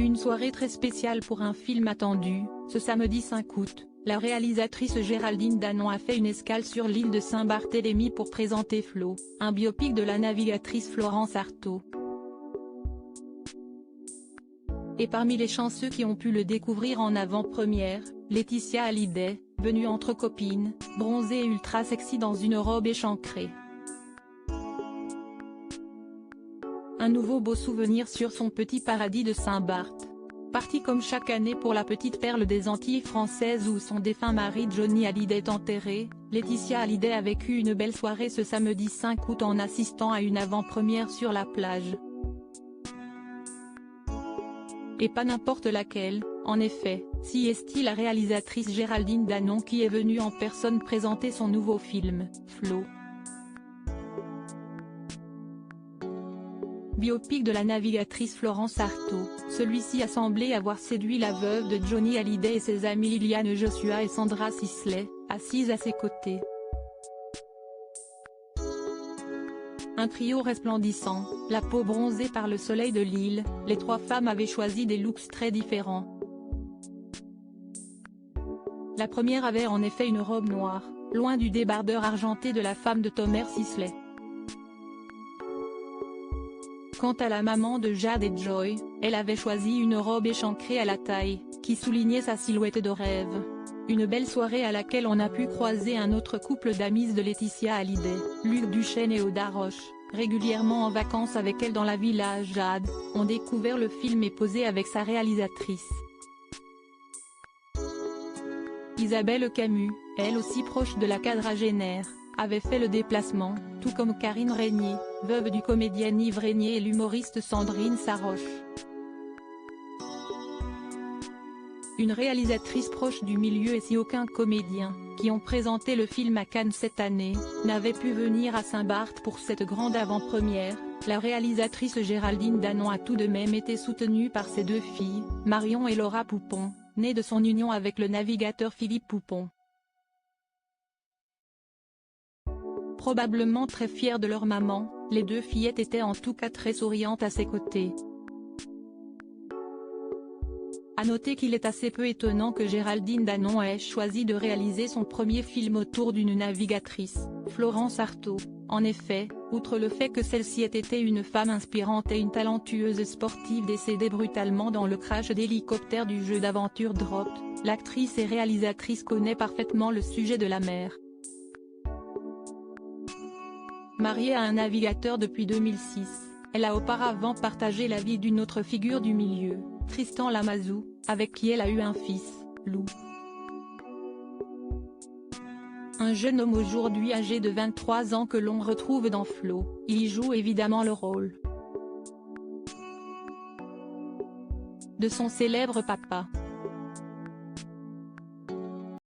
Une soirée très spéciale pour un film attendu. Ce samedi 5 août, la réalisatrice Géraldine Danon a fait une escale sur l'île de Saint-Barthélemy pour présenter Flo, un biopic de la navigatrice Florence Artaud. Et parmi les chanceux qui ont pu le découvrir en avant-première, Laetitia Hallyday, venue entre copines, bronzée et ultra sexy dans une robe échancrée. Un nouveau beau souvenir sur son petit paradis de Saint-Barth. Partie comme chaque année pour la petite perle des Antilles françaises où son défunt mari Johnny Hallyday est enterré, Laetitia Hallyday a vécu une belle soirée ce samedi 5 août en assistant à une avant-première sur la plage. Et pas n'importe laquelle, en effet, si est-il la réalisatrice Géraldine Danon qui est venue en personne présenter son nouveau film, Flo. Biopic de la navigatrice Florence Artaud, celui-ci a semblé avoir séduit la veuve de Johnny Hallyday et ses amies Liliane Joshua et Sandra Sisley, assises à ses côtés. Un trio resplendissant, la peau bronzée par le soleil de l'île, les trois femmes avaient choisi des looks très différents. La première avait en effet une robe noire, loin du débardeur argenté de la femme de Thomas Sisley. Quant à la maman de Jade et Joy, elle avait choisi une robe échancrée à la taille, qui soulignait sa silhouette de rêve. Une belle soirée à laquelle on a pu croiser un autre couple d'amis de Laetitia Hallyday, Luc Duchesne et Oda Roche, régulièrement en vacances avec elle dans la villa Jade, ont découvert le film et posé avec sa réalisatrice. Isabelle Camus, elle aussi proche de la quadragénaire, avait fait le déplacement, tout comme Karine Régnier, veuve du comédien Yves Régnier et l'humoriste Sandrine Saroche. Une réalisatrice proche du milieu et si aucun comédien, qui ont présenté le film à Cannes cette année, n'avait pu venir à Saint-Barth pour cette grande avant-première, la réalisatrice Géraldine Danon a tout de même été soutenue par ses deux filles, Marion et Laura Poupon, nées de son union avec le navigateur Philippe Poupon. Probablement très fières de leur maman, les deux fillettes étaient en tout cas très souriantes à ses côtés. À noter qu'il est assez peu étonnant que Géraldine Danon ait choisi de réaliser son premier film autour d'une navigatrice, Florence Artaud. En effet, outre le fait que celle-ci ait été une femme inspirante et une talentueuse sportive décédée brutalement dans le crash d'hélicoptère du jeu d'aventure Drop, l'actrice et réalisatrice connaît parfaitement le sujet de la mer. Mariée à un navigateur depuis 2006, elle a auparavant partagé la vie d'une autre figure du milieu, Tristan Lamazou, avec qui elle a eu un fils, Lou. Un jeune homme aujourd'hui âgé de 23 ans que l'on retrouve dans Flo, il y joue évidemment le rôle de son célèbre papa.